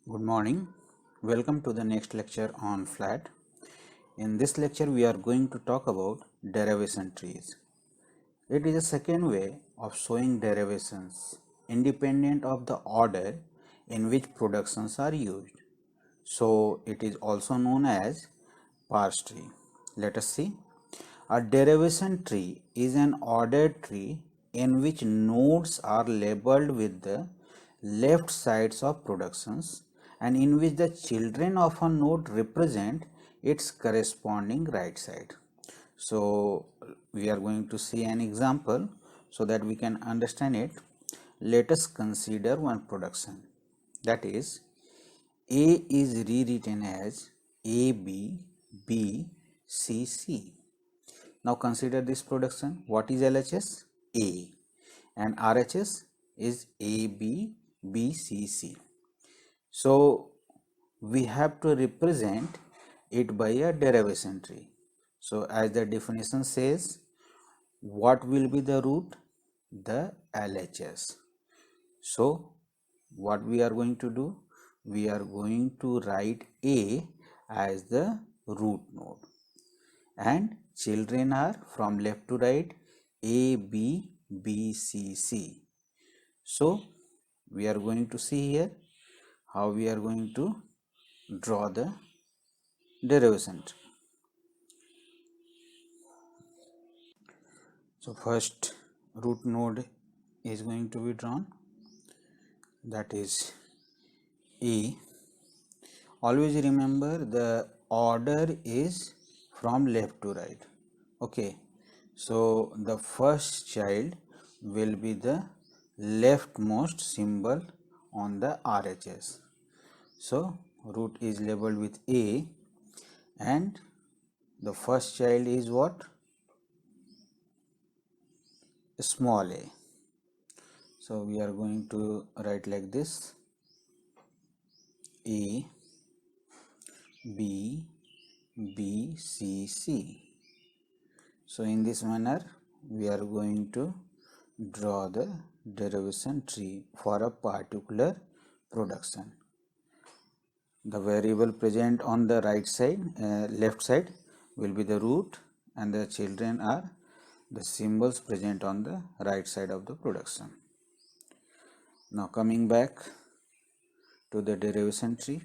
Good morning. Welcome to the next lecture on flat. In this lecture, we are going to talk about derivation trees. It is a second way of showing derivations independent of the order in which productions are used. So, it is also known as parse tree. Let us see. A derivation tree is an ordered tree in which nodes are labeled with the left sides of productions and in which the children of a node represent its corresponding right side. So, we are going to see an example so that we can understand it. Let us consider one production, that is A is rewritten as AB, B, C, C. Now consider this production. What is LHS? A, and RHS is AB, B, C, C. So we have to represent it by a derivation tree. So as the definition says, what will be the root? The LHS. So what we are going to do? We are going to write A as the root node, and children are from left to right A, B, B, C, C. So we are going to see here how we are going to draw the derivation tree. So first root node is going to be drawn, that is A. Always remember the order is from left to right. Okay, so the first child will be the leftmost symbol on the RHS. So root is labeled with A and the first child is what? Small a. So we are going to write like this: A, B, B, C, C. So in this manner we are going to draw the derivation tree for a particular production. The variable present on the right side, left side will be the root, and the children are the symbols present on the right side of the production. Now coming back to the derivation tree,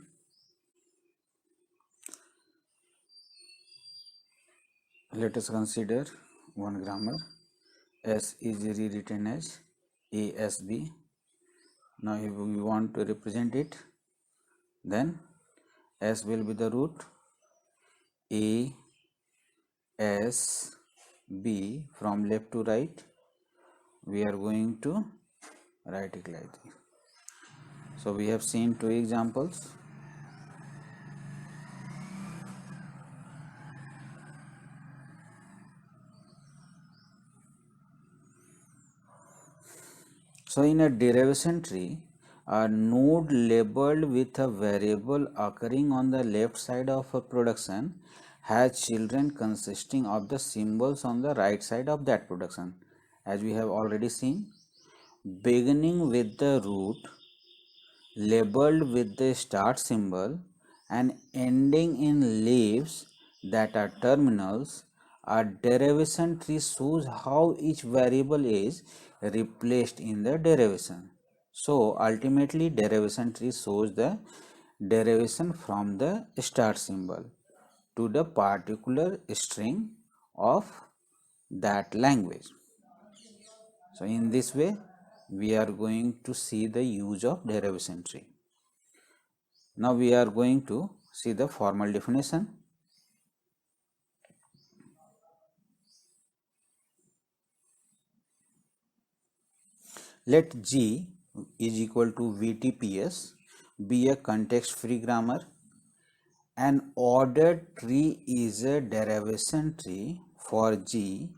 let us consider one grammar. S is rewritten as ASB. Now if we want to represent it, then S will be the root, A, S, B, from left to right we are going to write it like this. So we have seen two examples. So in a derivation tree, a node labeled with a variable occurring on the left side of a production has children consisting of the symbols on the right side of that production. As we have already seen, beginning with the root labeled with the start symbol and ending in leaves that are terminals, a derivation tree shows how each variable is replaced in the derivation. So ultimately derivation tree shows the derivation from the start symbol to the particular string of that language. So in this way we are going to see the use of derivation tree. Now we are going to see the formal definition. Let G is equal to VTPS be a context-free grammar. An ordered tree is a derivation tree for G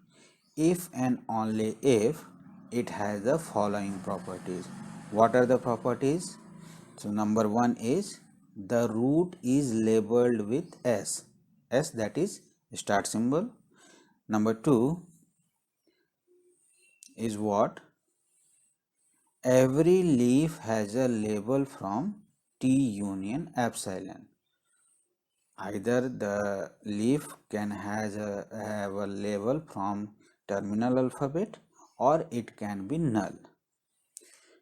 if and only if it has the following properties. What are the properties? So number one is the root is labeled with S. S, that is start symbol. Number two is what? Every leaf has a label from T union epsilon. Either the leaf can have a label from terminal alphabet or it can be null.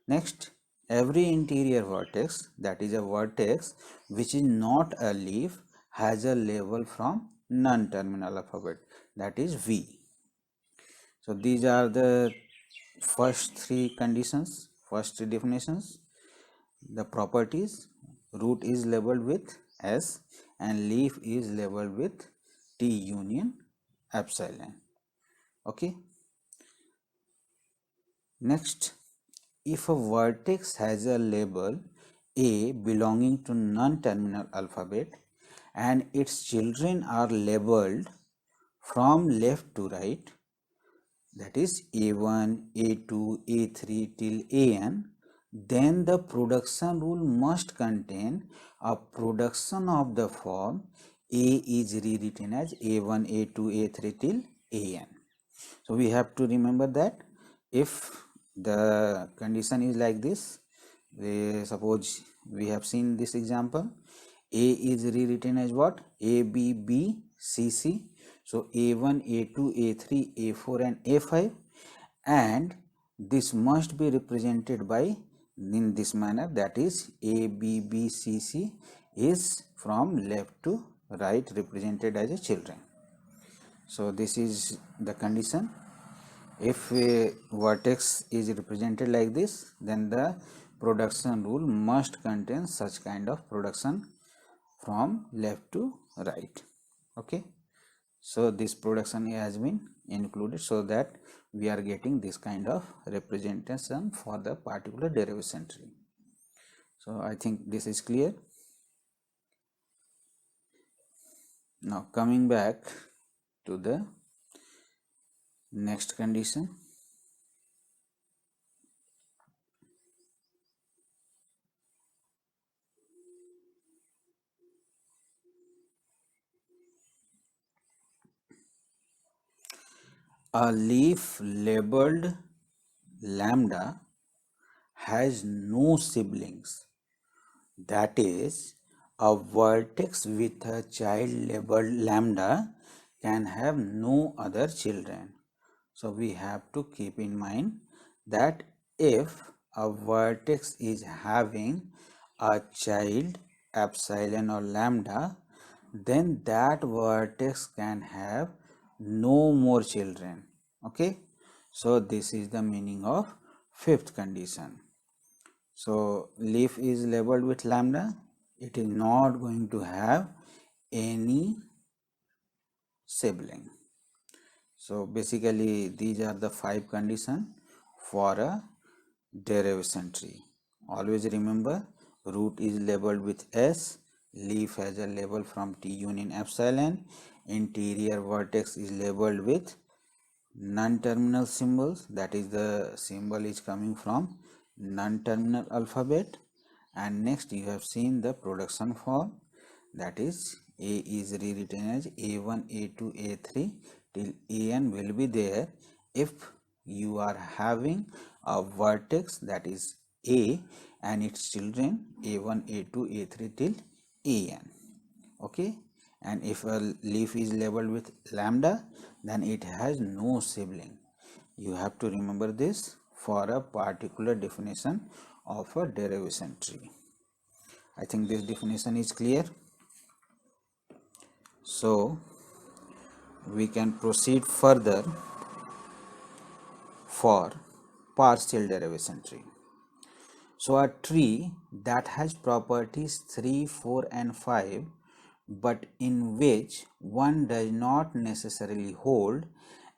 Next, every interior vertex, that is a vertex which is not a leaf, has a label from non-terminal alphabet, that is V. So these are the first three conditions, first three definitions. The properties: root is labeled with S and leaf is labeled with T union epsilon. Okay. Next, if a vertex has a label A belonging to non-terminal alphabet and its children are labeled from left to right, that is A1, A2, A3 till AN, then the production rule must contain a production of the form A is rewritten as A1, A2, A3 till AN. So we have to remember that if the condition is like this, suppose we have seen this example, A is rewritten as what? A, B, B, C, C. So A1, A2, A3, A4 and A5, and this must be represented by in this manner, that is A, B, B, C, C is from left to right represented as a children. So this is the condition. If a vertex is represented like this, then the production rule must contain such kind of production from left to right. Okay. So this production has been included so that we are getting this kind of representation for the particular derivation tree. So I think this is clear. Now coming back to the next condition. A leaf labeled lambda has no siblings. That is, a vertex with a child labeled lambda can have no other children. So we have to keep in mind that if a vertex is having a child epsilon or lambda, then that vertex can have no more children. Okay, so this is the meaning of fifth condition. So leaf is labeled with lambda, it is not going to have any sibling. So basically these are the 5 conditions for a derivation tree. Always remember, root is labeled with S, leaf has a label from T union epsilon, interior vertex is labeled with non-terminal symbols, that is the symbol is coming from non-terminal alphabet, and next you have seen the production form, that is A is rewritten as A1, A2, A3 till AN will be there if you are having a vertex that is A and its children A1, A2, A3 till AN. Okay, and if a leaf is labeled with lambda, then it has no sibling. You have to remember this for a particular definition of a derivation tree. I think this definition is clear. So we can proceed further for partial derivation tree. So a tree that has properties 3, 4 and 5 but in which one does not necessarily hold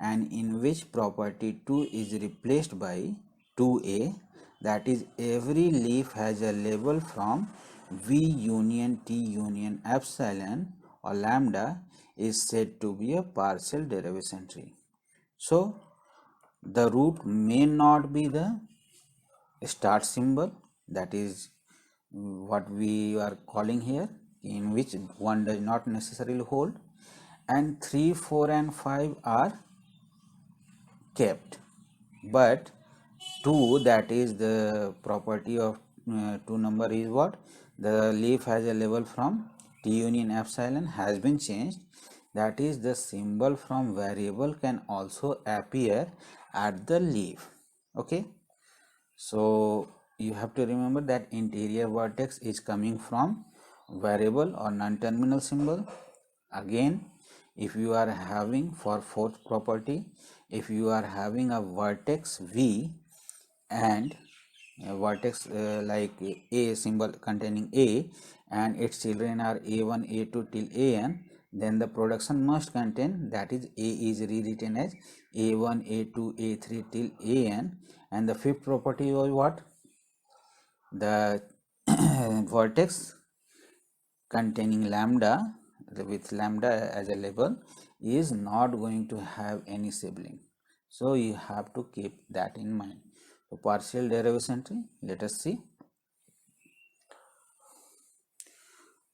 and in which property 2 is replaced by 2a, that is every leaf has a label from V union T union epsilon or lambda, is said to be a partial derivation tree. So the root may not be the start symbol, that is what we are calling here, in which one does not necessarily hold, and 3, 4 and 5 are kept, but 2, that is the property of 2 number is what? The leaf has a label from T union epsilon has been changed. That is, the symbol from variable can also appear at the leaf. Okay. So you have to remember that interior vertex is coming from variable or non-terminal symbol. Again, if you are having, for fourth property, if you are having a vertex V and a vertex like a symbol containing a, and its children are a1 a2 till an, then the production must contain, that is, a is rewritten as a1 a2 a3 till an. And the fifth property was what? The vertex containing lambda with lambda as a label is not going to have any sibling. So you have to keep that in mind. So partial derivation tree, let us see.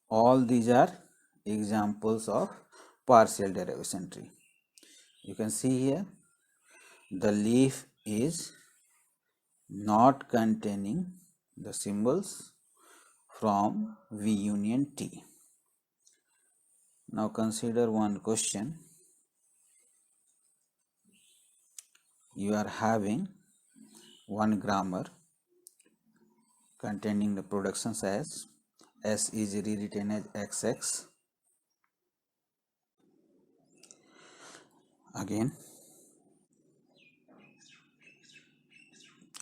All these are examples of partial derivation tree. You can see here the leaf is not containing the symbols from V union T. Now consider one question. You are having one grammar containing the productions as S is rewritten as XX. Again,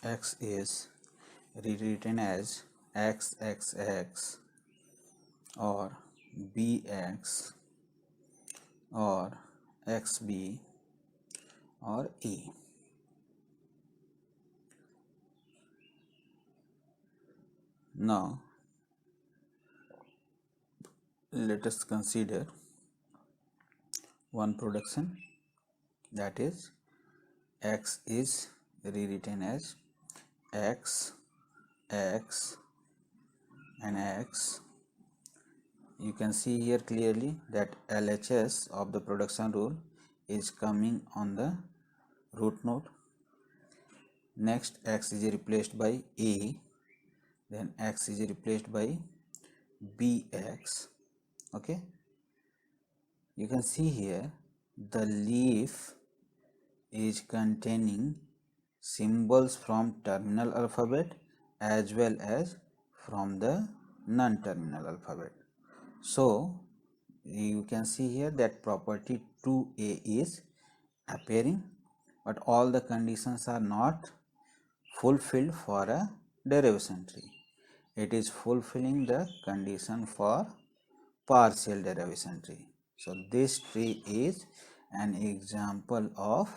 X is rewritten as XXX or BX or XB or E. Now, let us consider one production, that is X is rewritten as X, X and X. You can see here clearly that LHS of the production rule is coming on the root node. Next, X is replaced by A, then X is replaced by BX. Okay, you can see here the leaf is containing symbols from terminal alphabet as well as from the non-terminal alphabet. So you can see here that property 2a is appearing, but all the conditions are not fulfilled for a derivation tree. It is fulfilling the condition for partial derivation tree. So this tree is an example of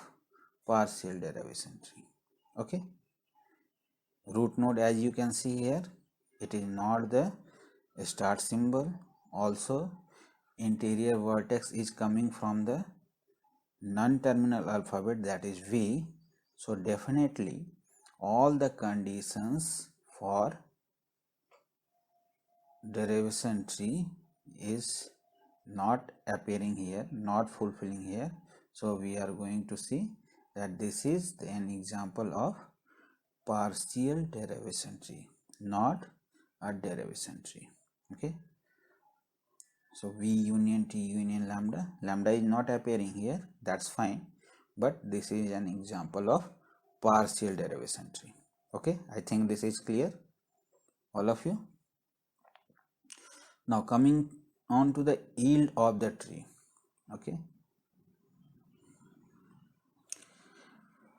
partial derivation tree. Okay. Root node, as you can see here, it is not the start symbol. Also, interior vertex is coming from the non-terminal alphabet, that is V. So definitely all the conditions for derivation tree is not appearing here, not fulfilling here. So we are going to see that this is an example of partial derivation tree, not a derivation tree. Okay. So V union T union lambda, lambda is not appearing here, that's fine, but this is an example of partial derivation tree. Okay, I think this is clear, all of you. Now coming on to the yield of the tree. Okay,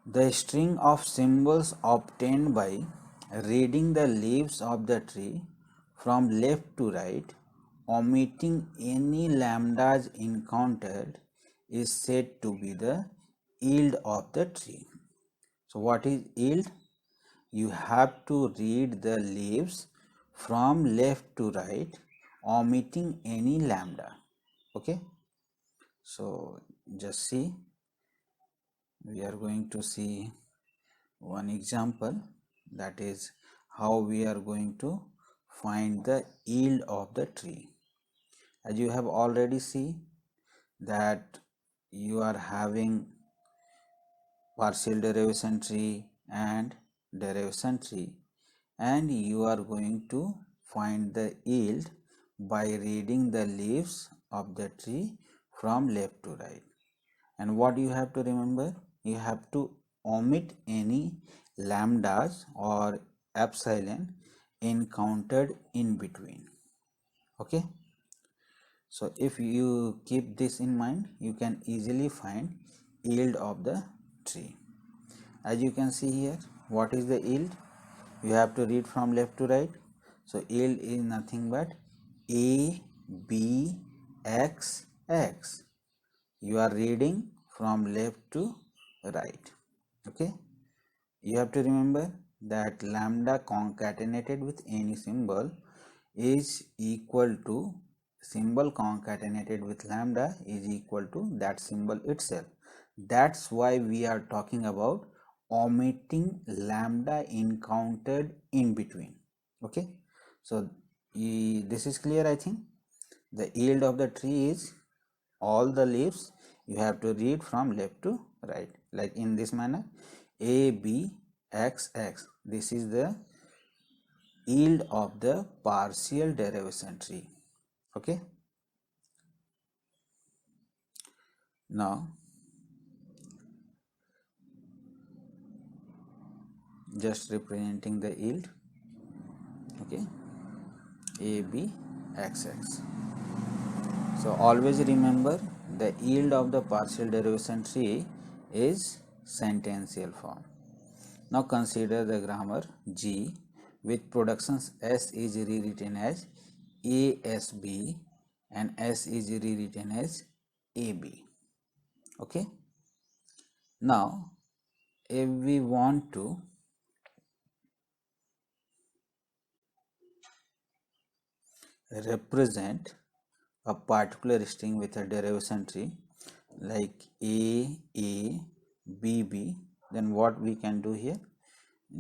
the string of symbols obtained by reading the leaves of the tree from left to right, omitting any lambdas encountered, is said to be the yield of the tree. So what is yield? You have to read the leaves from left to right, omitting any lambda. Okay, so just see, we are going to see one example, that is how we are going to find the yield of the tree. As you have already seen that you are having partial derivation tree and derivation tree, and you are going to find the yield by reading the leaves of the tree from left to right. And what you have to remember, you have to omit any lambdas or epsilon encountered in between. Okay, so if you keep this in mind, you can easily find yield of the tree. As you can see here, what is the yield? You have to read from left to right. So yield is nothing but A B X X. You are reading from left to right. Okay, you have to remember that lambda concatenated with any symbol is equal to symbol concatenated with lambda is equal to that symbol itself. That's why we are talking about omitting lambda encountered in between. Okay, so this is clear. I think the yield of the tree is all the leaves you have to read from left to right, like in this manner, A B X X. This is the yield of the partial derivation tree. Okay, now just representing the yield. Okay, A B X X. So always remember the yield of the partial derivation tree is sentential form. Now consider the grammar G with productions S is rewritten as ASB and S is rewritten as AB. Okay. Now if we want to represent a particular string with a derivation tree like A, B, B, then what we can do here?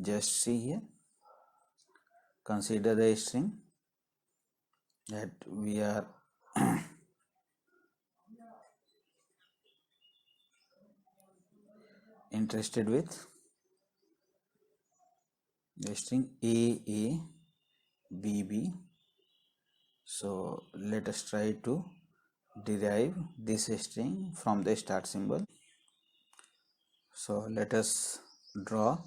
Just see here, consider the string that we are interested with, the string A, B, B. So let us try to derive this string from the start symbol. So let us draw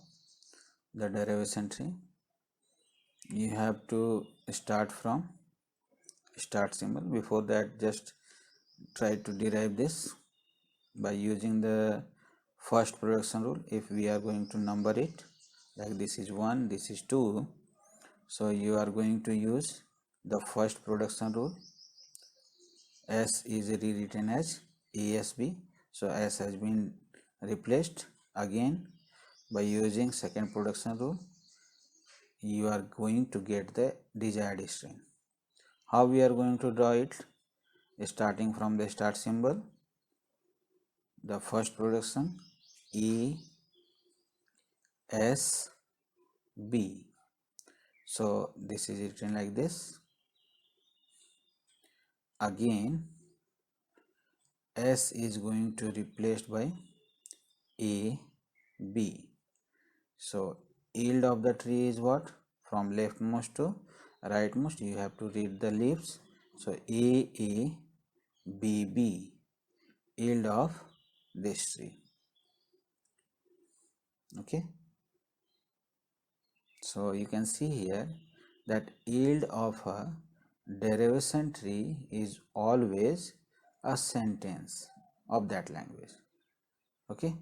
the derivation tree. You have to start from start symbol. Before that, just try to derive this by using the first production rule. If we are going to number it, like this is 1, this is 2, so you are going to use the first production rule. S is rewritten as ASB, so S has been replaced. Again, by using second production rule, you are going to get the desired string. How we are going to draw it? Starting from the start symbol, the first production E S B. So this is written like this. Again, S is going to replaced by A B. So yield of the tree is what? From leftmost to rightmost you have to read the leaves. So A B B, yield of this tree. Okay, so you can see here that yield of a derivation tree is always a sentence of that language. Okay,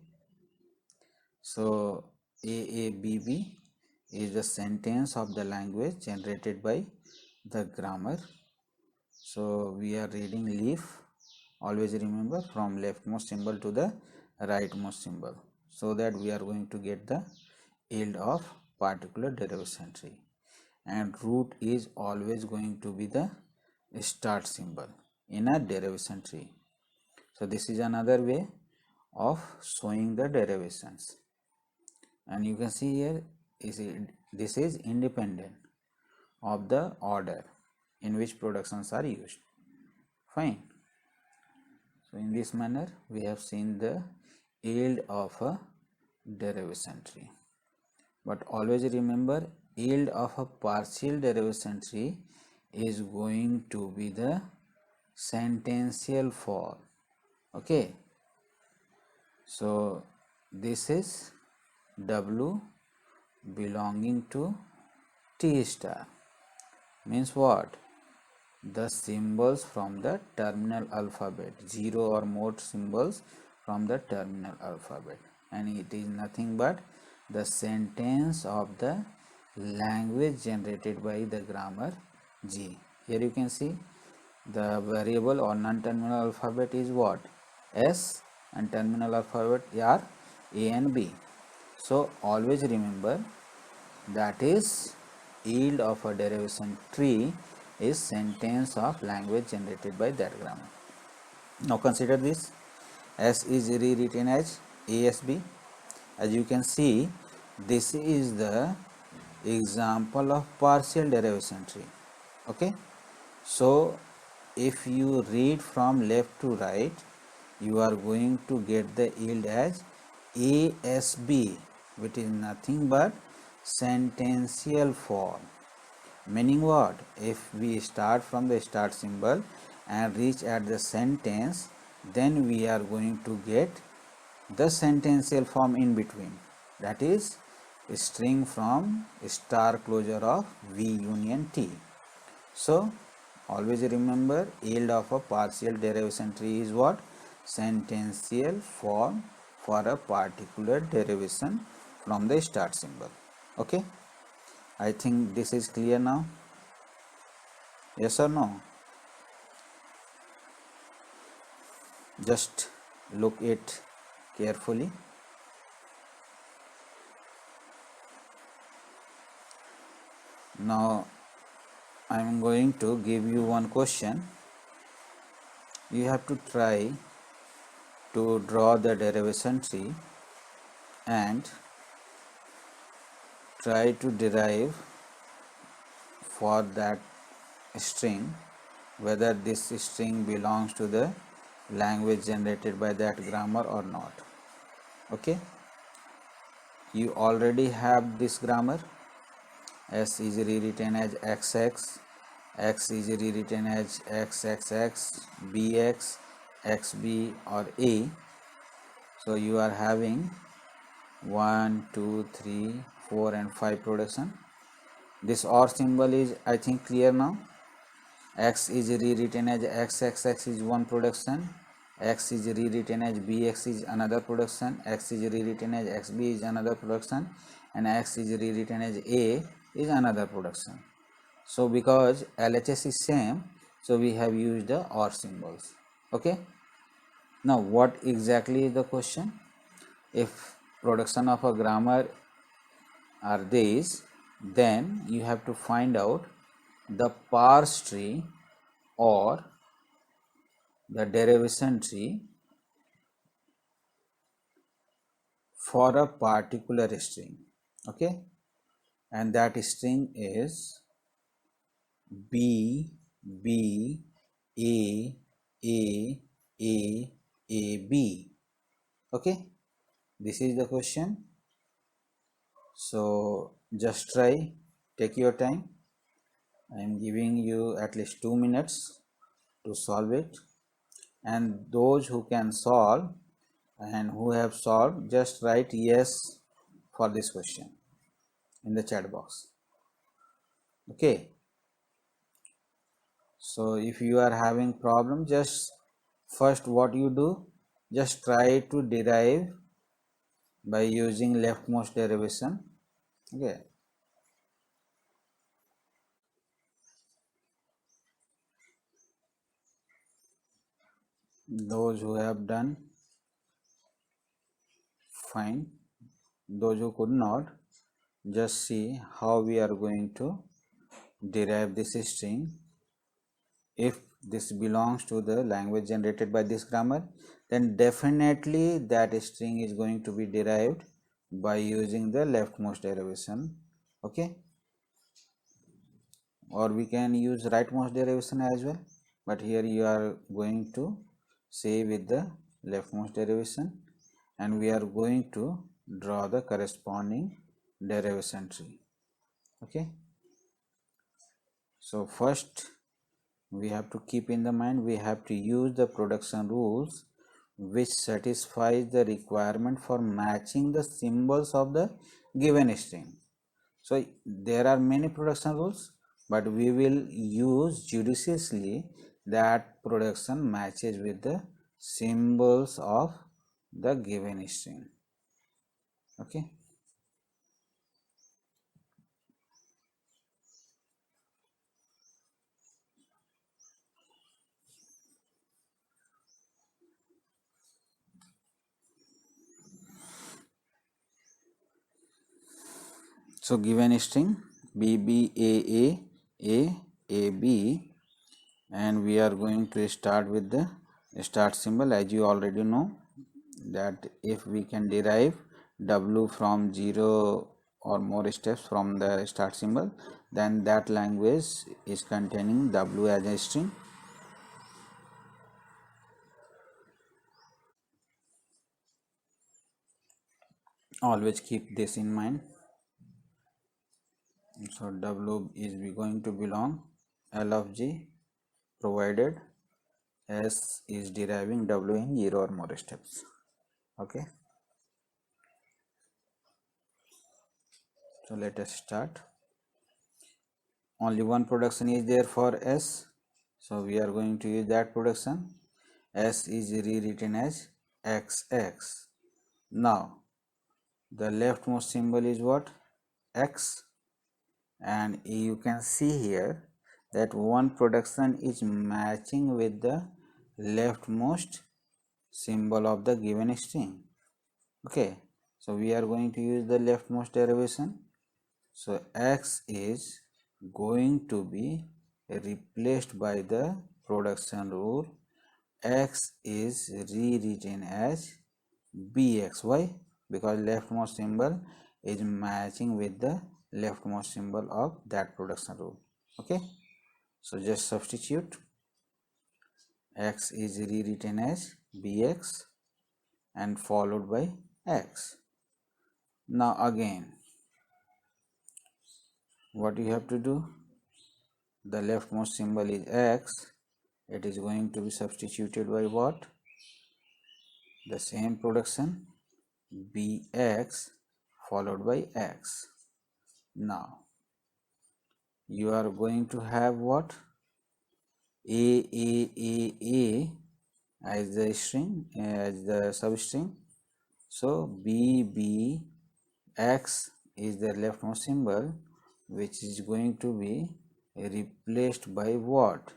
so AABB is the sentence of the language generated by the grammar. So we are reading leaf, always remember from leftmost symbol to the rightmost symbol, so that we are going to get the yield of particular derivation tree. And root is always going to be the start symbol in a derivation tree. So this is another way of showing the derivations, and you can see here this is independent of the order in which productions are used. Fine. So in this manner we have seen the yield of a derivation tree. But always remember, yield of a partial derivation tree is going to be the sentential form. Okay, so this is W belonging to T star, means what? The symbols from the terminal alphabet, 0 or more symbols from the terminal alphabet, and it is nothing but the sentence of the language generated by the grammar G. Here you can see the variable or non-terminal alphabet is what? S, and terminal alphabet are A and B. So always remember that is yield of a derivation tree is sentence of language generated by that grammar. Now consider this. S is rewritten as ASB. As you can see, this is the example of partial derivation tree. Okay, so if you read from left to right, you are going to get the yield as ASB, which is nothing but sentential form. Meaning what? If we start from the start symbol and reach at the sentence, then we are going to get the sentential form in between, that is string from star closure of V union T. So always remember, yield of a partial derivation tree is what? Sentential form for a particular derivation from the start symbol. Okay, I think this is clear now. Yes or no? Just look it carefully. Now I am going to give you one question. You have to try to draw the derivation tree and try to derive for that string whether this string belongs to the language generated by that grammar or not. Okay, you already have this grammar. S is rewritten as XX, X is rewritten as XXX, BX, XB or A. So you are having 1, 2, 3, 4 and 5 production. This OR symbol is, I think, clear now. X is rewritten as XXX is one production, X is rewritten as BX is another production, X is rewritten as XB is another production, and X is rewritten as A is another production. So because LHS is same, so we have used the OR symbols. Okay, now what exactly is the question? If production of a grammar are these, then you have to find out the parse tree or the derivation tree for a particular string. Okay, and that string is B B A A A A B. Okay, this is the question. So just try, take your time. I am giving you at least 2 minutes to solve it, and those who can solve and who have solved, just write yes for this question in the chat box. Okay, so if you are having problem, just first what you do, just try to derive by using leftmost derivation. Okay, those who have done, fine. Those who could not, just see how we are going to derive this string. If this belongs to the language generated by this grammar, then definitely that string is going to be derived by using the leftmost derivation. Okay, or we can use rightmost derivation as well, but here you are going to say with the leftmost derivation, and we are going to draw the corresponding derivation tree. Okay, so first we have to keep in the mind, we have to use the production rules which satisfies the requirement for matching the symbols of the given string. So there are many production rules, but we will use judiciously that production matches with the symbols of the given string. Okay. So given string BBAA and we are going to start with the start symbol. As you already know that if we can derive W from 0 or more steps from the start symbol, then that language is containing W as a string. Always keep this in mind. So W is going to belong L of G provided S is deriving W in 0 or more steps. Okay, so let us start. Only one production is there for S, so we are going to use that production. S is rewritten as XX. Now the leftmost symbol is what? X, and you can see here that one production is matching with the leftmost symbol of the given string. Okay, so we are going to use the leftmost derivation. So X is going to be replaced by the production rule. X is rewritten as Bx. Why? Because leftmost symbol is matching with the leftmost symbol of that production rule. Okay, so just substitute. X is rewritten as Bx and followed by X. Now again, what you have to do? The leftmost symbol is X. It is going to be substituted by what? The same production, Bx followed by X. Now you are going to have what? A as the string, as the substring. So BBX is the leftmost symbol, which is going to be replaced by what?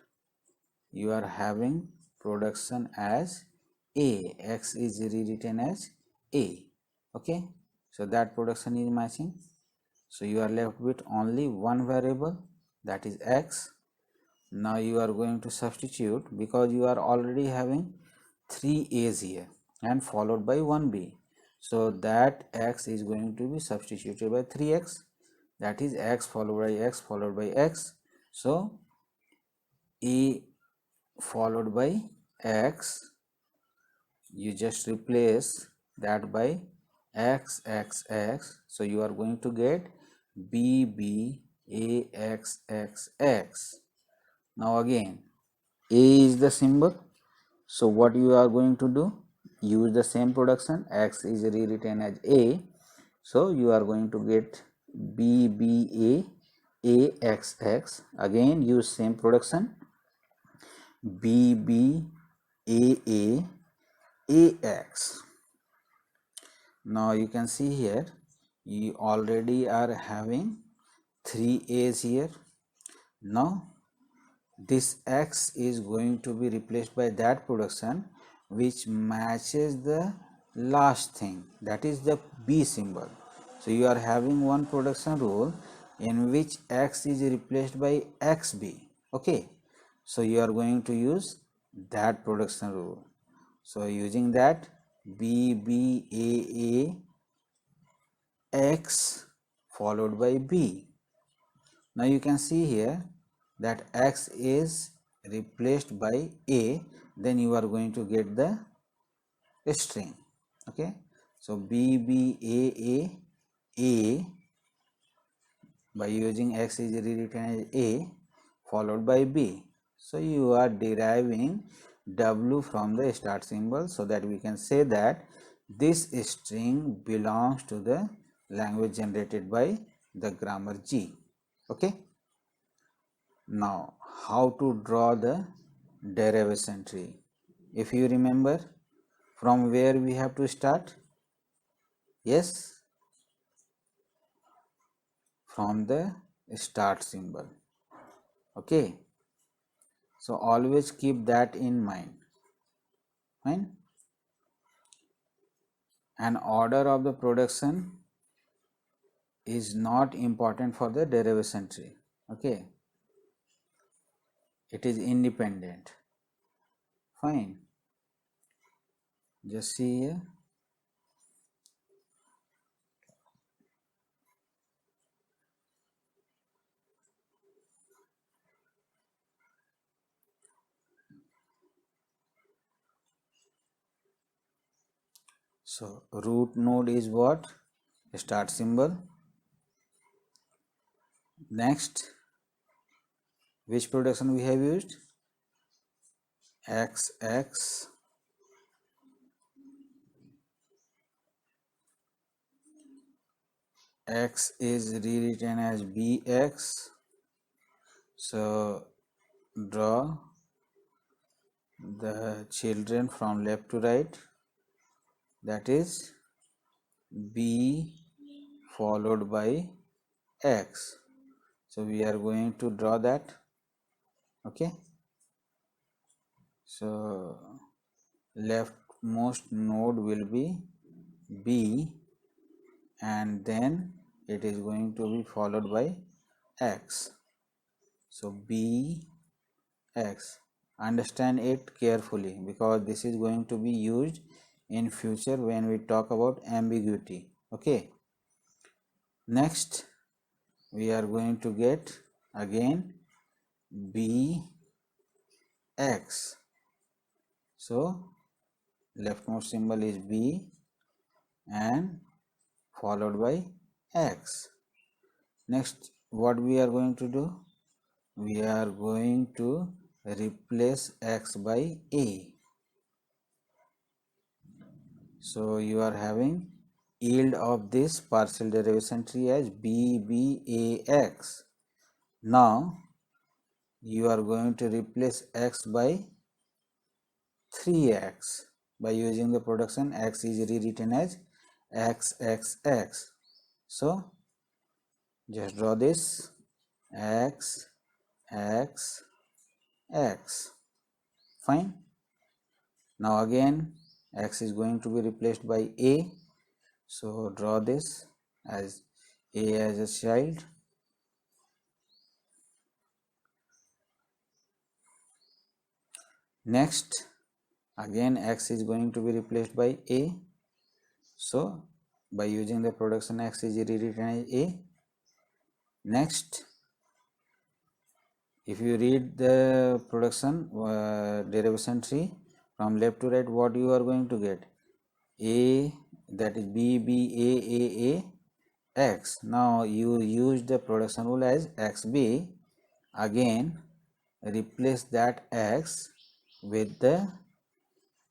You are having production as A. X is rewritten as A. Okay, so that production is matching. So you are left with only one variable, that is X. Now you are going to substitute, because you are already having 3 A's here and followed by 1 B. So that X is going to be substituted by 3X, that is X followed by X followed by X. So A followed by X, you just replace that by X. So you are going to get BBAXXX. Now again, A is the symbol, so what you are going to do? Use the same production. X is rewritten as A, so you are going to get BBAAXX. Again use same production, BBAAX. Now you can see here you already are having 3 A's here. Now this X is going to be replaced by that production which matches the last thing, that is the B symbol. So you are having one production rule in which X is replaced by XB. Okay, so you are going to use that production rule. So using that, BBAAX followed by B. Now you can see here that X is replaced by A, then you are going to get the string. Okay, so BBAA by using x is rewritten as a followed by b. So you are deriving w from the start symbol, so that we can say that this string belongs to the language generated by the grammar G. Okay. Now, how to draw the derivation tree? If you remember, from where we have to start? Yes, from the start symbol. Okay, so always keep that in mind. Fine. An order of the production is not important for the derivation tree. Okay, it is independent. Fine. Just see here. So root node is what? Start symbol. Next, which production we have used? XX, x is rewritten as bx. So draw the children from left to right, that is b followed by x. So we are going to draw that. Okay, so leftmost node will be b, and then it is going to be followed by x. So b x, understand it carefully, because this is going to be used in future when we talk about ambiguity. Okay, next we are going to get again b x. So leftmost symbol is b and followed by x. Next, what we are going to do? We are going to replace x by a. So you are having yield of this partial derivation tree as BBAX. Now you are going to replace x by 3x by using the production. X is rewritten as XXX. So just draw this x, x, x. Fine. Now again x is going to be replaced by a. So draw this as a as a child. Next, again x is going to be replaced by a. So by using the production, x is rewritten as a. Next, if you read the production derivation tree from left to right, what you are going to get? A, that is b b a x. Now you use the production rule as xb. Again replace that x with the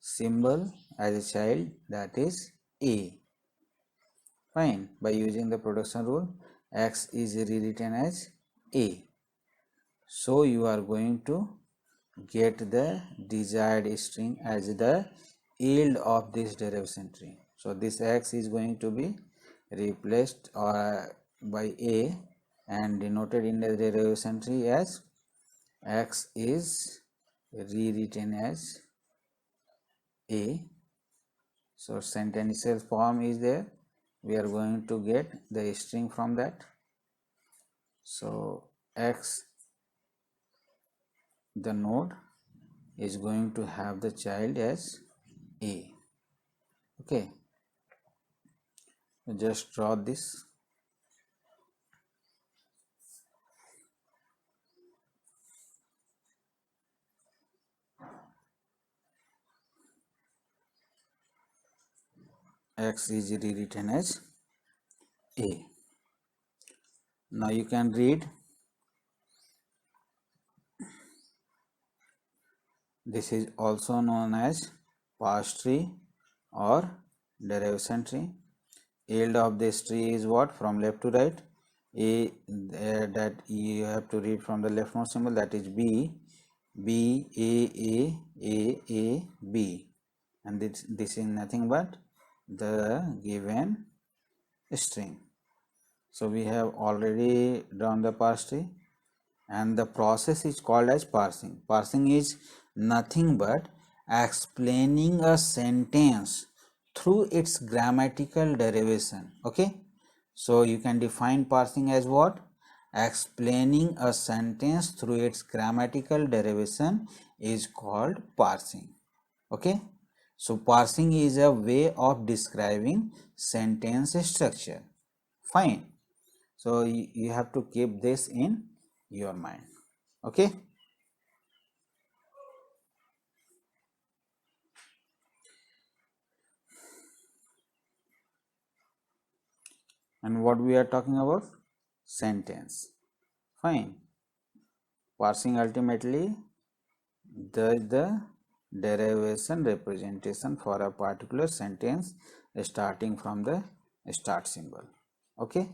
symbol as a child, that is a. Fine. By using the production rule, x is rewritten as a. So you are going to get the desired string as the yield of this derivation tree. So this x is going to be replaced by a and denoted in the derivation tree as x is rewritten as a. So sentential form is there. We are going to get the string from that. So x, the node, is going to have the child as a. Okay, just draw this. X is rewritten as a. Now you can read, this is also known as parse tree or derivation tree. Yield of this tree is what? From left to right. That you have to read from the leftmost symbol, that is B, B, A, B, and this is nothing but the given string. So we have already drawn the parse tree, and the process is called as parsing. Parsing is nothing but explaining a sentence through its grammatical derivation. Okay, so you can define parsing as what? Explaining a sentence through its grammatical derivation is called parsing. Okay, so parsing is a way of describing sentence structure. Fine. So you have to keep this in your mind. Okay. And what we are talking about? Sentence. Fine. Parsing ultimately does the derivation representation for a particular sentence starting from the start symbol. Okay.